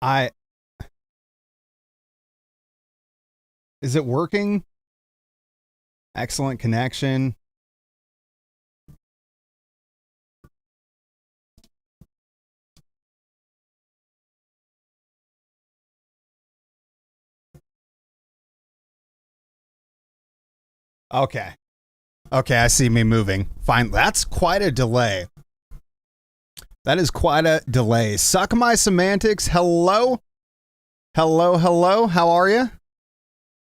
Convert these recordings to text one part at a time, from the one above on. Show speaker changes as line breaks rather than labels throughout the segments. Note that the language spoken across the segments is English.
I Is it working? Excellent connection. Okay. Okay, I see me moving. Fine. That's quite a delay. That is quite a delay. Suck my semantics. Hello? Hello, hello. How are you?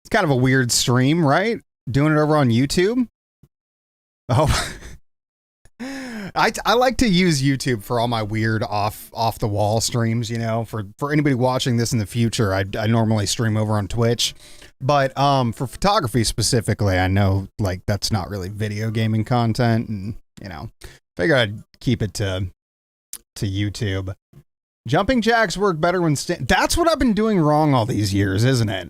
It's kind of a weird stream, right? Doing it over on YouTube. Oh. I like to use YouTube for all my weird off the wall streams, you know. For anybody watching this in the future, I normally stream over on Twitch. But for photography specifically, I know like that's not really video gaming content, and you know, figure I'd keep it to YouTube. Jumping jacks work better when that's what I've been doing wrong all these years, isn't it?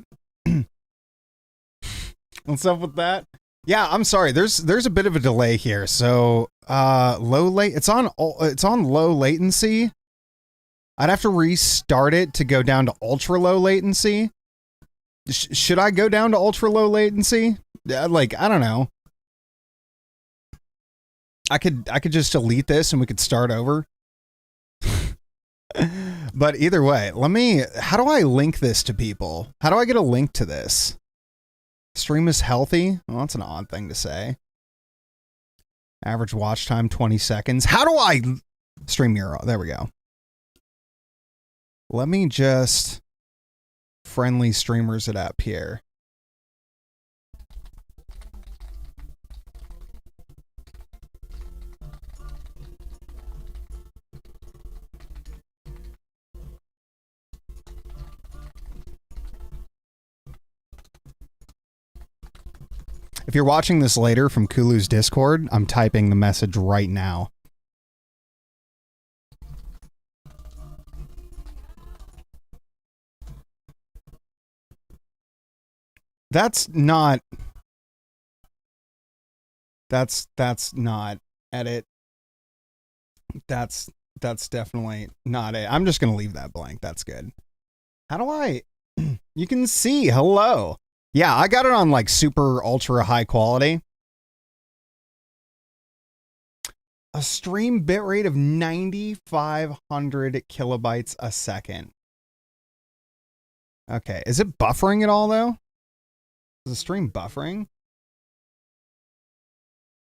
What's up with that? Yeah, I'm sorry. There's a bit of a delay here. So it's on low latency. I'd have to restart it to go down to ultra low latency. Should I go down to ultra low latency? Like, I don't know. I could just delete this and we could start over. But either way, how do I link this to people? How do I get a link to this? Stream is healthy? Well, that's an odd thing to say. Average watch time, 20 seconds. How do I stream Euro? There we go. Let me just friendly streamers it up here. If you're watching this later from Kulu's Discord, I'm typing the message right now. That's not edit. That's definitely not it. I'm just going to leave that blank. That's good. How do I you can see. Hello. Yeah, I got it on like super ultra high quality. A stream bitrate of 9,500 kilobytes a second. Okay, is it buffering at all though? Is the stream buffering?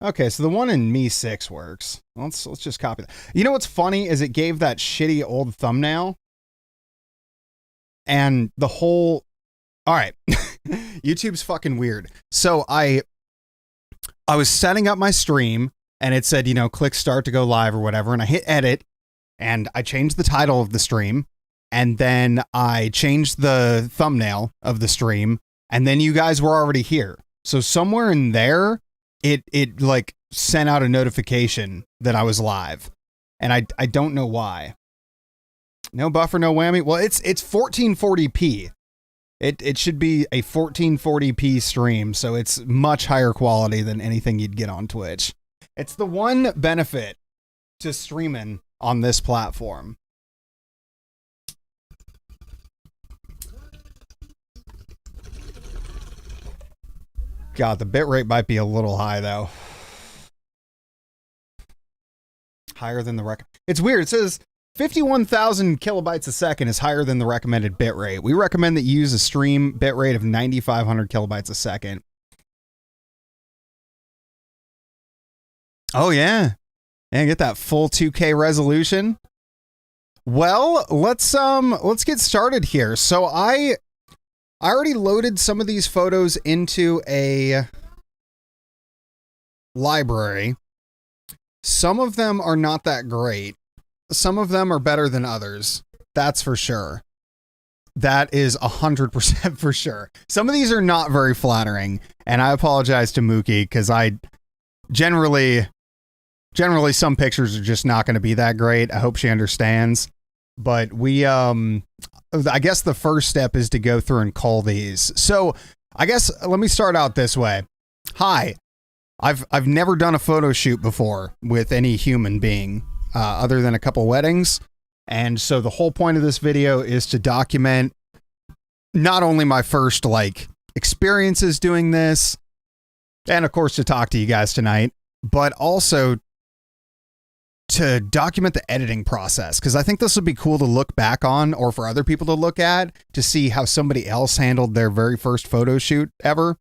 Okay, so the one in Mi 6 works. Let's just copy that. You know what's funny is it gave that shitty old thumbnail. And the whole... Alright. YouTube's fucking weird. So I was setting up my stream and it said, you know, click start to go live or whatever. And I hit edit and I changed the title of the stream. And then I changed the thumbnail of the stream. And then you guys were already here. So somewhere in there, it like sent out a notification that I was live. And I don't know why. No buffer, no whammy. Well, it's 1440p. It should be a 1440p stream, so it's much higher quality than anything you'd get on Twitch. It's the one benefit to streaming on this platform. God, the bitrate might be a little high, though. Higher than the rec... It's weird. It says 51,000 kilobytes a second is higher than the recommended bitrate. We recommend that you use a stream bitrate of 9,500 kilobytes a second. Oh, yeah. And get that full 2K resolution. Well, let's get started here. So I already loaded some of these photos into a library. Some of them are not that great. Some of them are better than others. That's for sure. That is 100% for sure. Some of these are not very flattering, and I apologize to Mookie because I generally some pictures are just not going to be that great. I hope she understands. But we I guess the first step is to go through and cull these. So I guess let me start out this way. Hi. I've never done a photo shoot before with any human being, other than a couple weddings. And so the whole point of this video is to document not only my first like experiences doing this, and of course to talk to you guys tonight, but also to document the editing process, because I think this would be cool to look back on, or for other people to look at, to see how somebody else handled their very first photo shoot ever.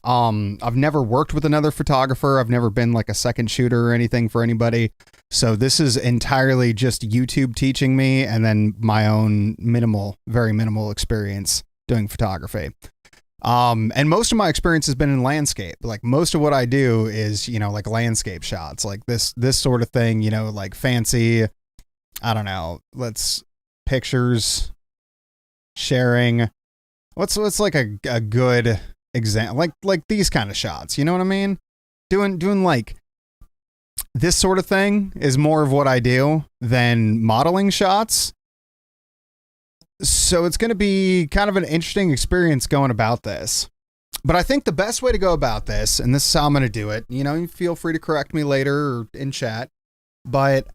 I've never worked with another photographer. I've never been like a second shooter or anything for anybody. So this is entirely just YouTube teaching me, and then my own very minimal experience doing photography. And most of my experience has been in landscape. Like most of what I do is, you know, like landscape shots, like this sort of thing, you know, like fancy, I don't know, pictures, sharing. What's like a good example, like these kind of shots, you know what I mean? Doing like this sort of thing is more of what I do than modeling shots. So it's going to be kind of an interesting experience going about this. But I think the best way to go about this, and this is how I'm going to do it, you know, feel free to correct me later or in chat, but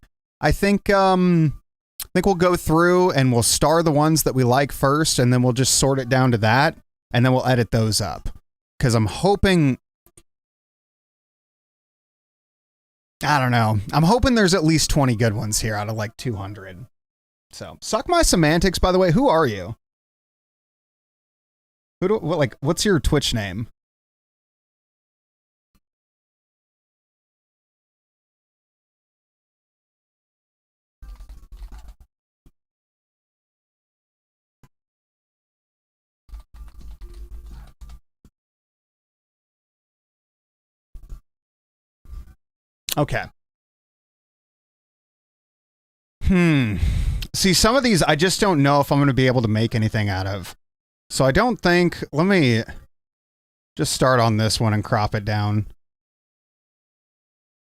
I think we'll go through and we'll star the ones that we like first, and then we'll just sort it down to that, and then we'll edit those up. Because I'm hoping, I don't know, I'm hoping there's at least 20 good ones here out of like 200. So, suck my semantics, by the way. Who are you? What's your Twitch name? Okay. See, some of these I just don't know if I'm going to be able to make anything out of. So I don't think, let me just start on this one and crop it down.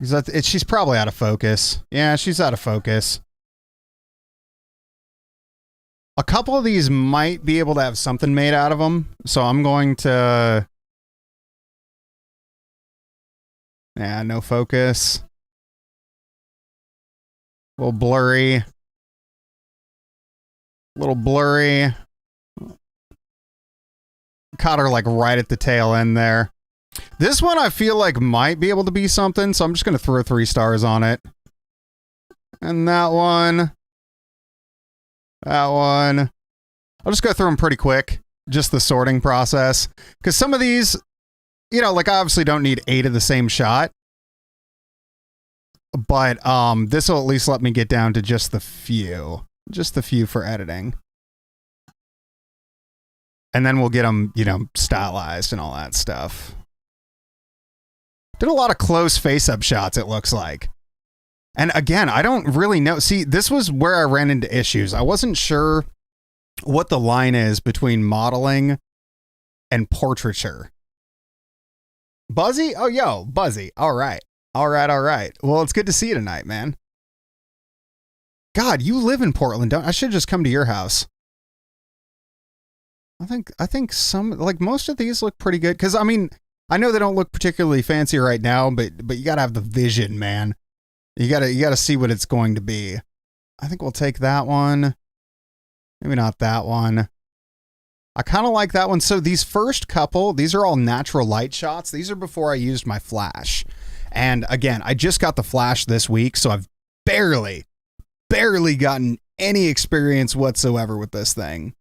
Because she's probably out of focus. Yeah, she's out of focus. A couple of these might be able to have something made out of them. So I'm going to... Yeah, no focus. A little blurry. A little blurry. Caught her like right at the tail end there. This one I feel like might be able to be something, so I'm just going to throw 3 stars on it. And that one. That one. I'll just go through them pretty quick. Just the sorting process. Because some of these, you know, like I obviously don't need 8 of the same shot. But this will at least let me get down to just the few. Just the few for editing. And then we'll get them, you know, stylized and all that stuff. Did a lot of close face-up shots, it looks like. And again, I don't really know. See, this was where I ran into issues. I wasn't sure what the line is between modeling and portraiture. Buzzy? Oh, yo, Buzzy. All right. All right, all right. Well, it's good to see you tonight, man. God, you live in Portland, don't I? Should just come to your house. I think some, like most of these look pretty good. Because, I mean, I know they don't look particularly fancy right now, but you got to have the vision, man. You got to see what it's going to be. I think we'll take that one. Maybe not that one. I kind of like that one. So these first couple, these are all natural light shots. These are before I used my flash. And again, I just got the flash this week, so I've barely gotten any experience whatsoever with this thing.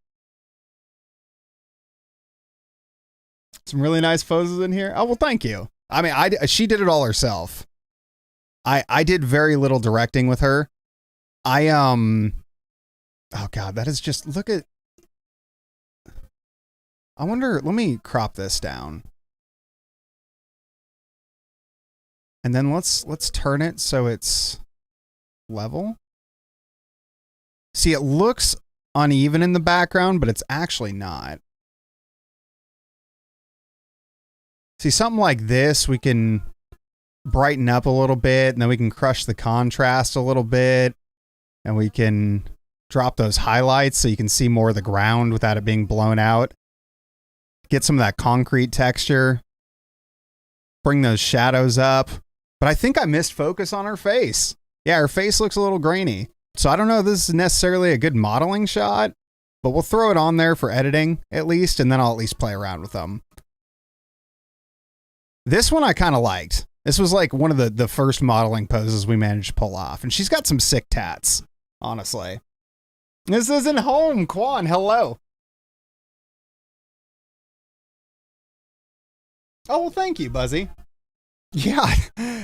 Some really nice poses in here. Oh, well, thank you. I mean, she did it all herself. I did very little directing with her. Oh God, that is just, look at, I wonder, let me crop this down. And then let's turn it so it's level. See, it looks uneven in the background, but it's actually not. See, something like this, we can brighten up a little bit, and then we can crush the contrast a little bit, and we can drop those highlights so you can see more of the ground without it being blown out. Get some of that concrete texture. Bring those shadows up. But I think I missed focus on her face. Yeah, her face looks a little grainy. So I don't know if this is necessarily a good modeling shot, but we'll throw it on there for editing at least, and then I'll at least play around with them. This one I kind of liked. This was like one of the first modeling poses we managed to pull off, and she's got some sick tats, honestly. This isn't home, Quan. Hello. Oh, well, thank you, Buzzy. Yeah,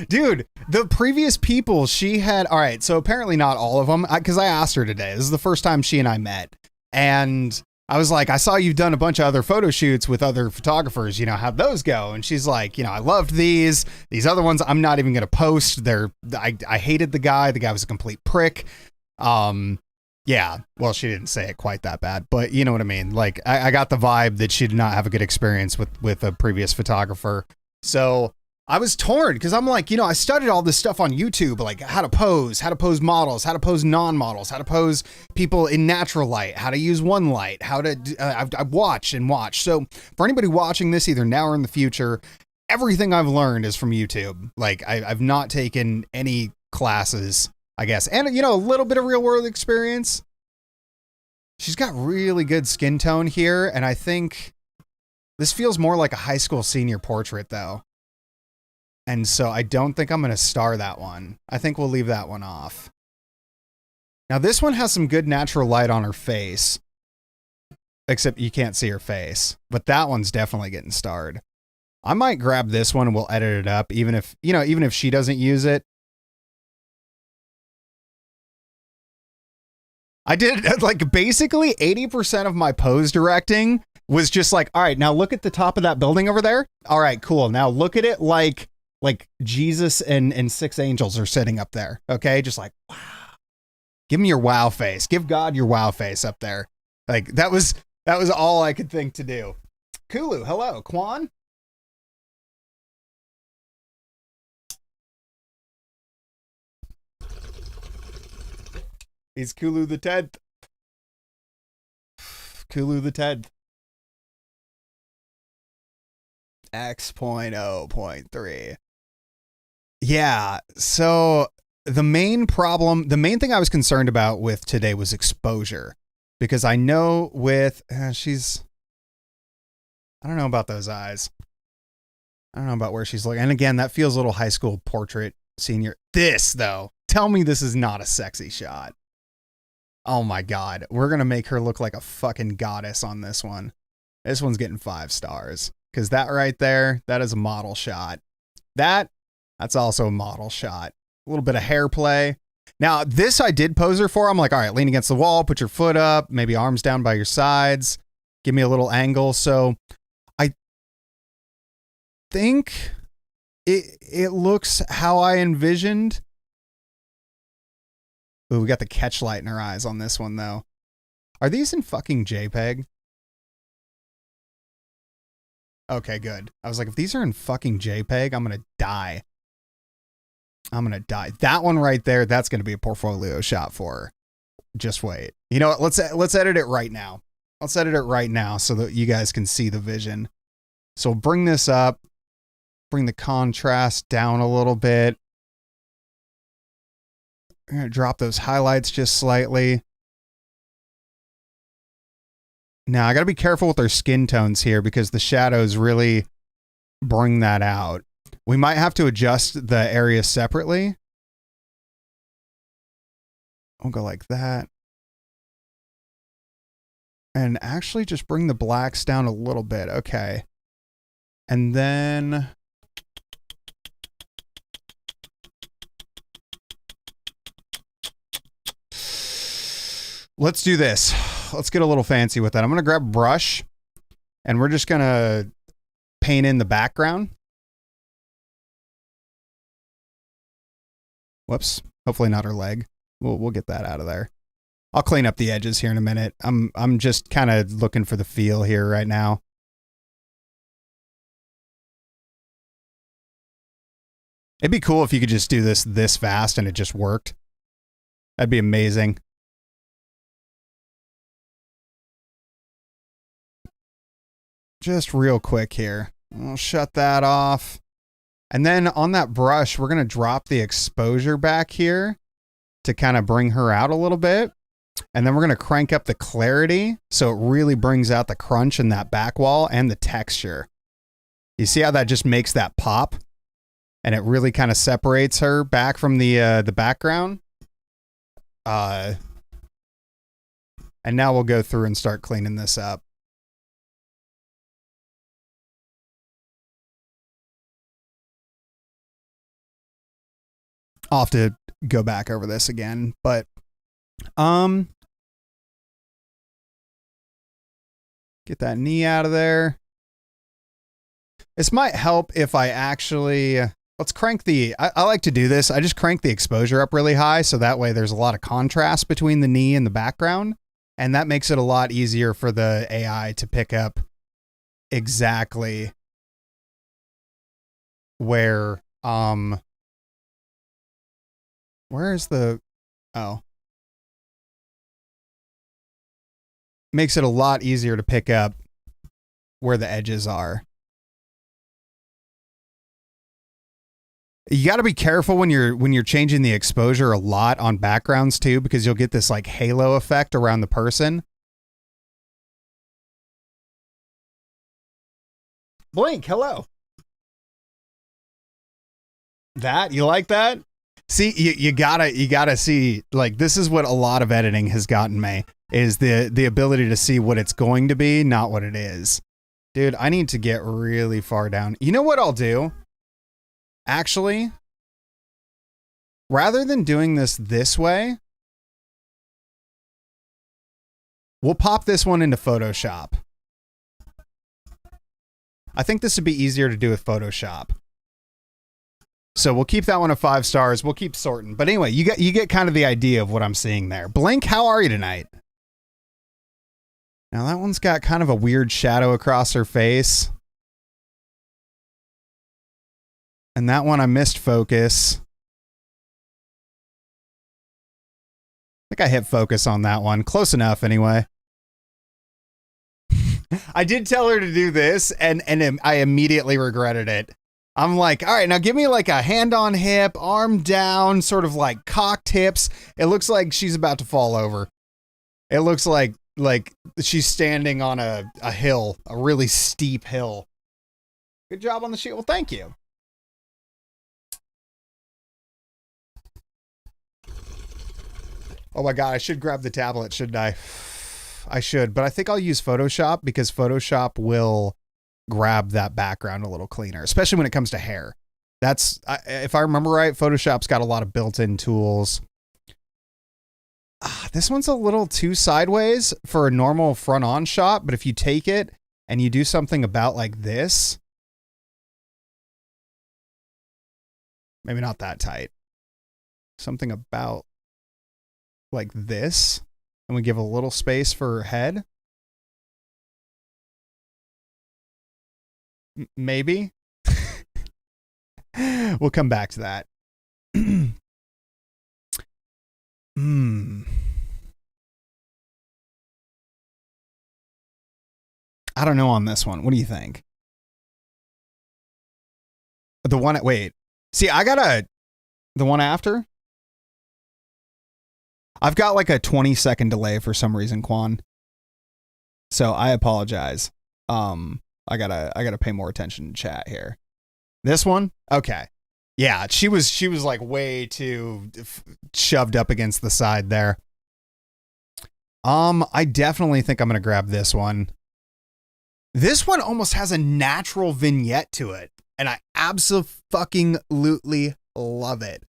dude, the previous people she had, all right, so apparently not all of them, because I asked her today. This is the first time she and I met, and I was like, I saw you've done a bunch of other photo shoots with other photographers, you know, how'd those go? And she's like, you know, I loved these other ones I'm not even going to post. I hated the guy was a complete prick. Yeah, well, she didn't say it quite that bad, but you know what I mean? Like, I got the vibe that she did not have a good experience with a previous photographer. So I was torn because I'm like, you know, I studied all this stuff on YouTube, like how to pose models, how to pose non-models, how to pose people in natural light, how to use one light, how to, I watch and watch. So for anybody watching this either now or in the future, everything I've learned is from YouTube. Like I've not taken any classes, I guess. And, you know, a little bit of real world experience. She's got really good skin tone here. And I think this feels more like a high school senior portrait though. And so I don't think I'm going to star that one. I think we'll leave that one off. Now this one has some good natural light on her face, except you can't see her face, but that one's definitely getting starred. I might grab this one and we'll edit it up. Even if, you know, even if she doesn't use it. I did like basically 80% of my pose directing was just like, all right, now look at the top of that building over there. All right, cool. Now look at it like Jesus and six angels are sitting up there. Okay. Just like, wow. Give me your wow face. Give God your wow face up there. Like that was all I could think to do. Kulu. Hello, Quan. He's Kulu the 10th. Kulu the 10th. X.0.3. Yeah, so the main thing I was concerned about with today was exposure. Because I know with, I don't know about those eyes. I don't know about where she's looking. And again, that feels a little high school portrait senior. This, though, tell me this is not a sexy shot. Oh my God. We're going to make her look like a fucking goddess on this one. This one's getting 5 stars. Because that right there, that is a model shot. That's also a model shot. A little bit of hair play. Now, this I did pose her for. I'm like, all right, lean against the wall, put your foot up, maybe arms down by your sides. Give me a little angle. So I think it looks how I envisioned. Ooh, we got the catch light in her eyes on this one, though. Are these in fucking JPEG? Okay, good. I was like, if these are in fucking JPEG, I'm going to die. I'm going to die. That one right there, that's going to be a portfolio shot for her. Just wait. You know what? Let's edit it right now. Let's edit it right now so that you guys can see the vision. So bring this up. Bring the contrast down a little bit. I'm going to drop those highlights just slightly. Now, I got to be careful with our skin tones here because the shadows really bring that out. We might have to adjust the areas separately. I'll go like that. And actually just bring the blacks down a little bit. Okay. And then let's do this. Let's get a little fancy with that. I'm going to grab a brush and we're just going to paint in the background. Whoops. Hopefully not her leg. We'll get that out of there. I'll clean up the edges here in a minute. I'm just kind of looking for the feel here right now. It'd be cool if you could just do this fast and it just worked. That'd be amazing. Just real quick here. I'll shut that off. And then on that brush, we're going to drop the exposure back here. to kind of bring her out a little bit. And then we're going to crank up the clarity so it really brings out the crunch in that back wall and the texture. You see how that just makes that pop? And it really kind of separates her back from the background. And now we'll go through and start cleaning this up. I'll have to go back over this again, but get that knee out of there. This might help if I actually, let's crank the, I like to do this. I just crank the exposure up really high. So that way there's a lot of contrast between the knee and the background. And that makes it a lot easier for the AI to pick up exactly where is the, oh. Makes it a lot easier to pick up where the edges are. You got to be careful when you're changing the exposure a lot on backgrounds too, because you'll get this like halo effect around the person. Blink, hello. That, you like that? See, you gotta see, like, this is what a lot of editing has gotten me, is the ability to see what it's going to be, not what it is. Dude, I need to get really far down. You know what I'll do? Actually, rather than doing this way, we'll pop this one into Photoshop. I think this would be easier to do with Photoshop. So we'll keep that one at 5 stars. We'll keep sorting. But anyway, you get kind of the idea of what I'm seeing there. Blink, how are you tonight? Now that one's got kind of a weird shadow across her face. And that one I missed focus. I think I hit focus on that one. Close enough anyway. I did tell her to do this and I immediately regretted it. I'm like, all right, now give me like a hand on hip, arm down, sort of like cocked hips. It looks like she's about to fall over. It looks like she's standing on a hill, a really steep hill. Good job on the sheet. Well, thank you. Oh my God, I should grab the tablet, shouldn't I? I should, but I think I'll use Photoshop because Photoshop will grab that background a little cleaner, especially when it comes to hair. That's, if I remember right, Photoshop's got a lot of built-in tools. This one's a little too sideways for a normal front-on shot, but if you take it and you do something about like this, maybe not that tight, something about like this, and we give a little space for her head. Maybe. We'll come back to that. I don't know on this one. What do you think? The one at, wait. See, the one after? I've got like a 20-second delay for some reason, Quan. So I apologize. I gotta pay more attention to chat here. This one? Okay. Yeah, she was like way too shoved up against the side there. I definitely think I'm gonna grab this one. This one almost has a natural vignette to it, and I absolutely love it.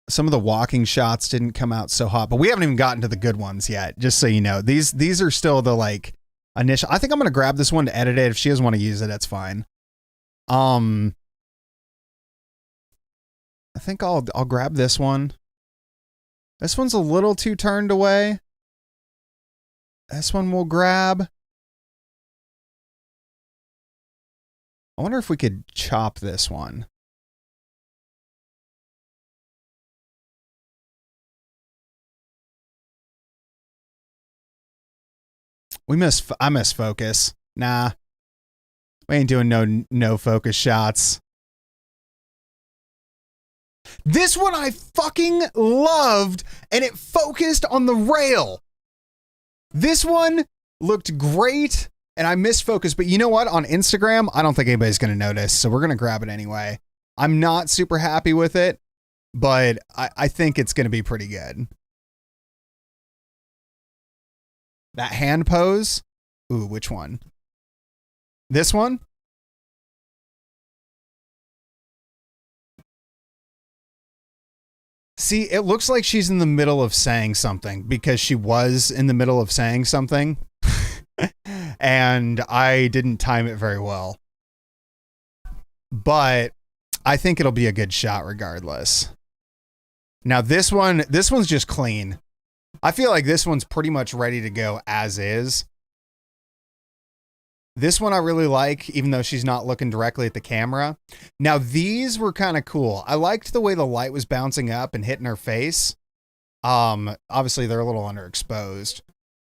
Some of the walking shots didn't come out so hot, but we haven't even gotten to the good ones yet, just so you know. These are still the like initial. I think I'm going to grab this one to edit it. If she doesn't want to use it, that's fine. I think I'll grab this one. This one's a little too turned away. This one we'll grab. I wonder if we could chop this one. I miss focus. Nah. We ain't doing no focus shots. This one I fucking loved, and it focused on the rail. This one looked great, and I missed focus, but you know what? On Instagram, I don't think anybody's going to notice, so we're going to grab it anyway. I'm not super happy with it, but I think it's going to be pretty good. That hand pose. Ooh, which one? This one? See, it looks like she's in the middle of saying something because she was in the middle of saying something. And I didn't time it very well. But I think it'll be a good shot regardless. Now this one's just clean. I feel like this one's pretty much ready to go as is. This one I really like, even though she's not looking directly at the camera. Now, these were kind of cool. I liked the way the light was bouncing up and hitting her face. Obviously, they're a little underexposed.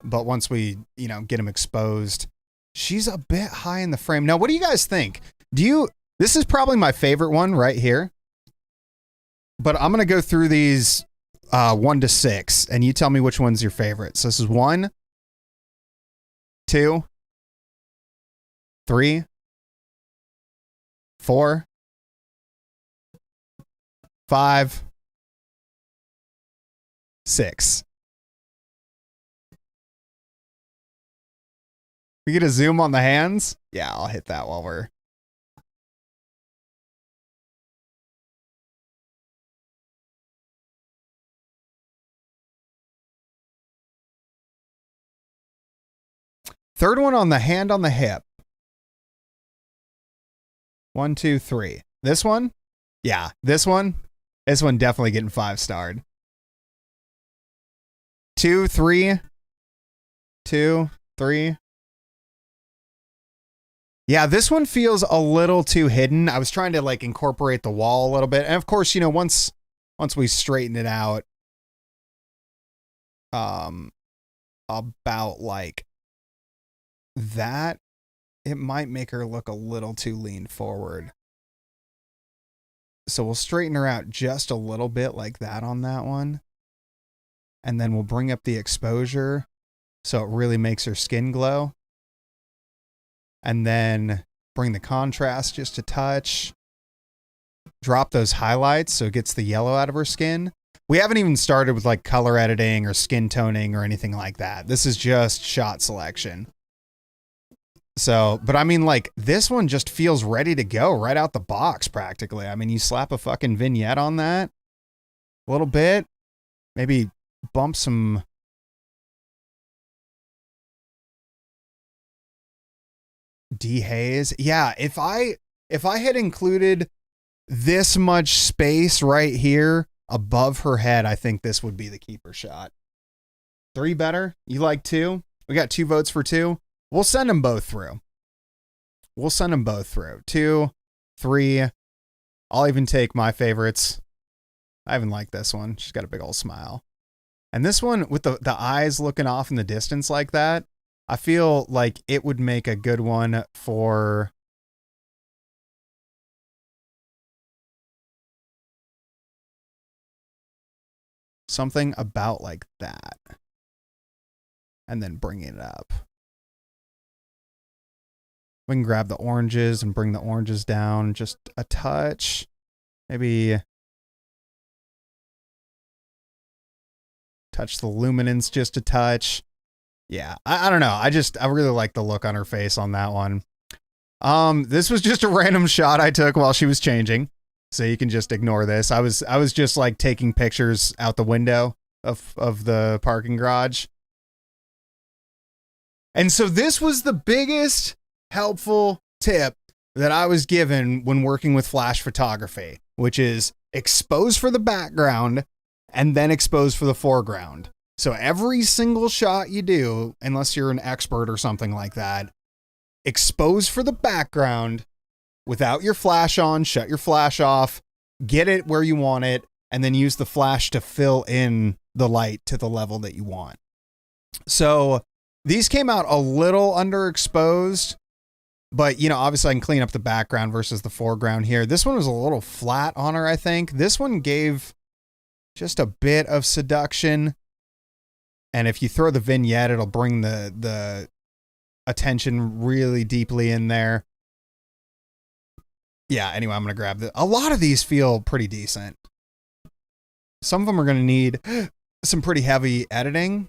But once we, get them exposed, she's a bit high in the frame. Now, what do you guys think? This is probably my favorite one right here. But I'm going to go through these 1 to 6, and you tell me which one's your favorite. So this is 1, 2, 3, 4, 5, 6. We get a zoom on the hands? Yeah, I'll hit that while we're... Third one on the hand on the hip. 1, 2, 3. This one? Yeah, this one definitely getting 5-starred. 2, 3. 2, 3. Yeah, this one feels a little too hidden. I was trying to incorporate the wall a little bit. And of course, once we straighten it out, about that, it might make her look a little too lean forward. So we'll straighten her out just a little bit like that on that one. And then we'll bring up the exposure so it really makes her skin glow. And then bring the contrast just a touch. Drop those highlights so it gets the yellow out of her skin. We haven't even started with color editing or skin toning or anything like that. This is just shot selection. So, but I mean, this one just feels ready to go right out the box, practically. I mean, you slap a fucking vignette on that a little bit, maybe bump some dehaze. Yeah, if I had included this much space right here above her head, I think this would be the keeper shot. 3 better? You like 2? We got 2 votes for 2. We'll send them both through. 2, 3. I'll even take my favorites. I even like this one. She's got a big old smile. And this one with the eyes looking off in the distance like that, I feel like it would make a good one for... something about like that. And then bringing it up. We can grab the oranges and bring the oranges down just a touch. Maybe touch the luminance just a touch. Yeah, I don't know. I really like the look on her face on that one. This was just a random shot I took while she was changing. So you can just ignore this. I was just taking pictures out the window of the parking garage. And so this was the biggest helpful tip that I was given when working with flash photography, which is expose for the background and then expose for the foreground. So every single shot you do, unless you're an expert or something like that, expose for the background without your flash on, shut your flash off, get it where you want it, and then use the flash to fill in the light to the level that you want. So these came out a little underexposed. But, you know, obviously I can clean up the background versus the foreground here. This one was a little flat on her, I think. This one gave just a bit of seduction. And if you throw the vignette, it'll bring the attention really deeply in there. Yeah, anyway, I'm going to grab the... A lot of these feel pretty decent. Some of them are going to need some pretty heavy editing.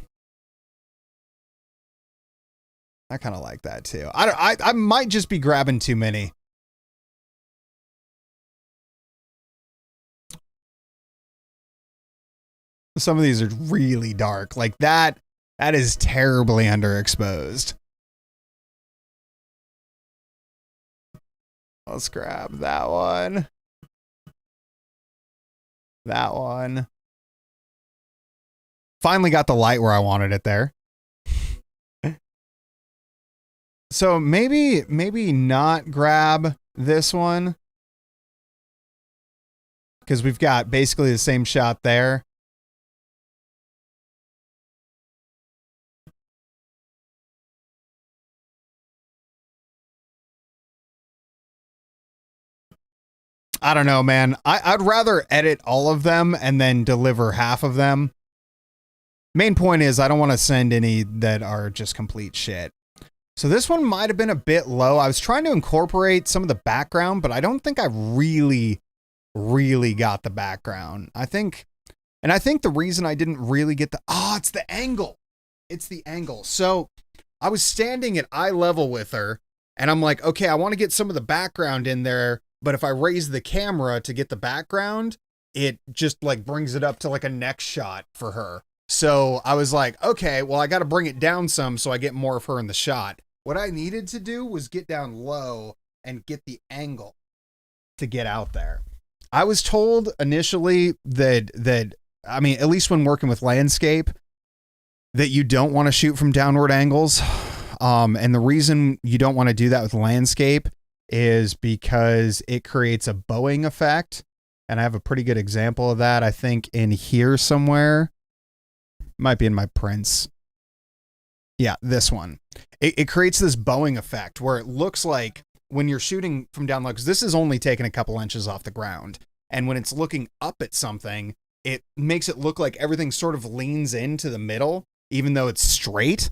I kind of like that too. I might just be grabbing too many. Some of these are really dark. Like that is terribly underexposed. Let's grab that one. That one. Finally got the light where I wanted it there. So maybe not grab this one, because we've got basically the same shot there. I don't know, man. I'd rather edit all of them and then deliver half of them. Main point is I don't want to send any that are just complete shit. So this one might have been a bit low. I was trying to incorporate some of the background, but I don't think I really got the background. I think the reason I didn't really get it's the angle. It's the angle. So I was standing at eye level with her and I'm like, okay, I want to get some of the background in there, but if I raise the camera to get the background, it just like brings it up to like a neck shot for her. So I was like, okay, well, I got to bring it down some so I get more of her in the shot. What I needed to do was get down low and get the angle to get out there. I was told initially that I mean, at least when working with landscape, that you don't want to shoot from downward angles. And the reason you don't want to do that with landscape is because it creates a bowing effect. And I have a pretty good example of that, I think, in here somewhere. Might be in my prints. Yeah, this one. It creates this bowing effect where it looks like when you're shooting from down low, because this is only taking a couple inches off the ground. And when it's looking up at something, it makes it look like everything sort of leans into the middle, even though it's straight.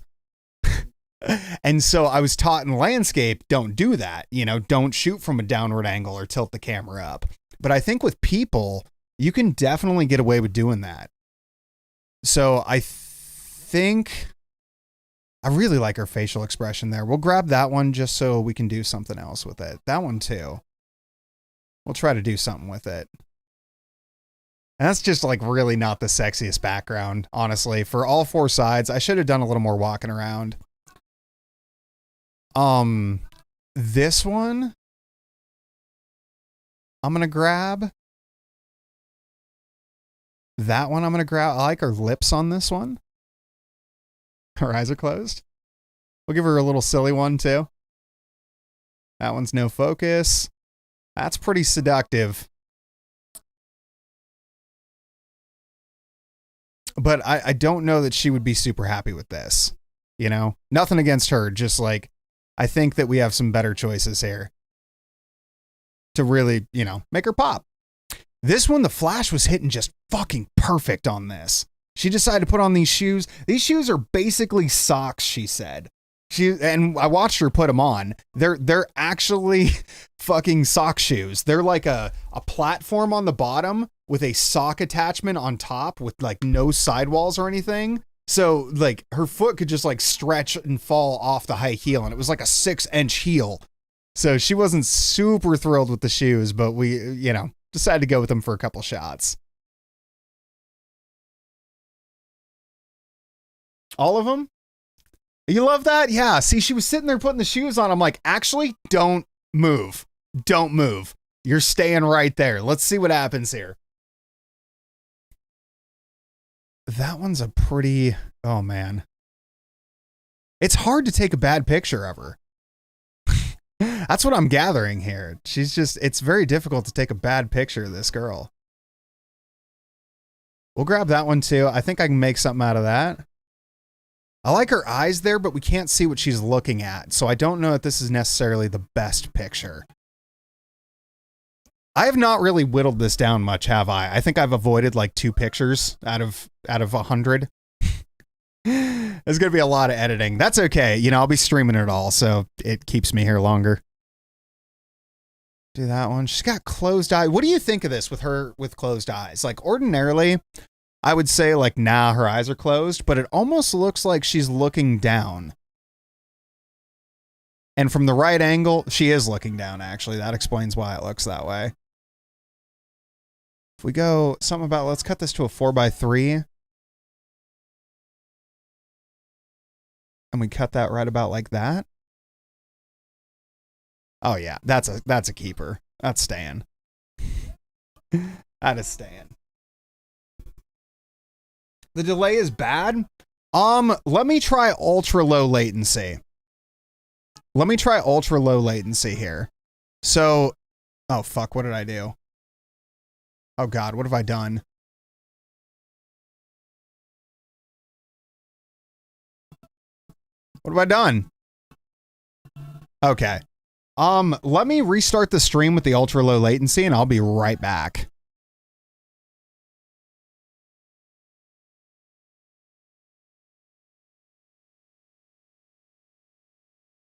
And so I was taught in landscape, don't do that. You know, don't shoot from a downward angle or tilt the camera up. But I think with people, you can definitely get away with doing that. So I think I really like her facial expression there. We'll grab that one just so we can do something else with it. That one too. We'll try to do something with it. And that's just like really not the sexiest background, honestly. For all four sides, I should have done a little more walking around. This one, I'm going to grab. That one I'm going to grab. I like her lips on this one. Her eyes are closed. We'll give her a little silly one too. That one's no focus. That's pretty seductive. But I don't know that she would be super happy with this. You know, nothing against her. Just like, I think that we have some better choices here to really, you know, make her pop. This one, the flash was hitting just fucking perfect on this. She decided to put on these shoes. These shoes are basically socks, she said. And I watched her put them on. They're actually fucking sock shoes. They're like a platform on the bottom with a sock attachment on top with like no sidewalls or anything. So like her foot could just like stretch and fall off the high heel. And it was like a 6-inch heel. So she wasn't super thrilled with the shoes, but we, you know, decided to go with them for a couple shots. All of them? You love that? Yeah. See, she was sitting there putting the shoes on. I'm like, actually, don't move. Don't move. You're staying right there. Let's see what happens here. That one's a pretty... Oh, man. It's hard to take a bad picture of her. That's what I'm gathering here. She's just... It's very difficult to take a bad picture of this girl. We'll grab that one, too. I think I can make something out of that. I like her eyes there, but we can't see what she's looking at. So I don't know if this is necessarily the best picture. I have not really whittled this down much, have I? I think I've avoided like 2 pictures out of 100. There's going to be a lot of editing. That's okay. You know, I'll be streaming it all, so it keeps me here longer. Do that one. She's got closed eyes. What do you think of this with her with closed eyes? Like, ordinarily, I would say, like, nah, her eyes are closed, but it almost looks like she's looking down. And from the right angle, she is looking down, actually. That explains why it looks that way. If we go something about, let's cut this to a 4:3. And we cut that right about like that. Oh yeah, that's a keeper. That's staying. That is staying. The delay is bad. Let me try ultra low latency. Let me try ultra low latency here. So, oh fuck, what did I do? Oh God, what have I done? What have I done? Okay. Let me restart the stream with the ultra low latency and I'll be right back.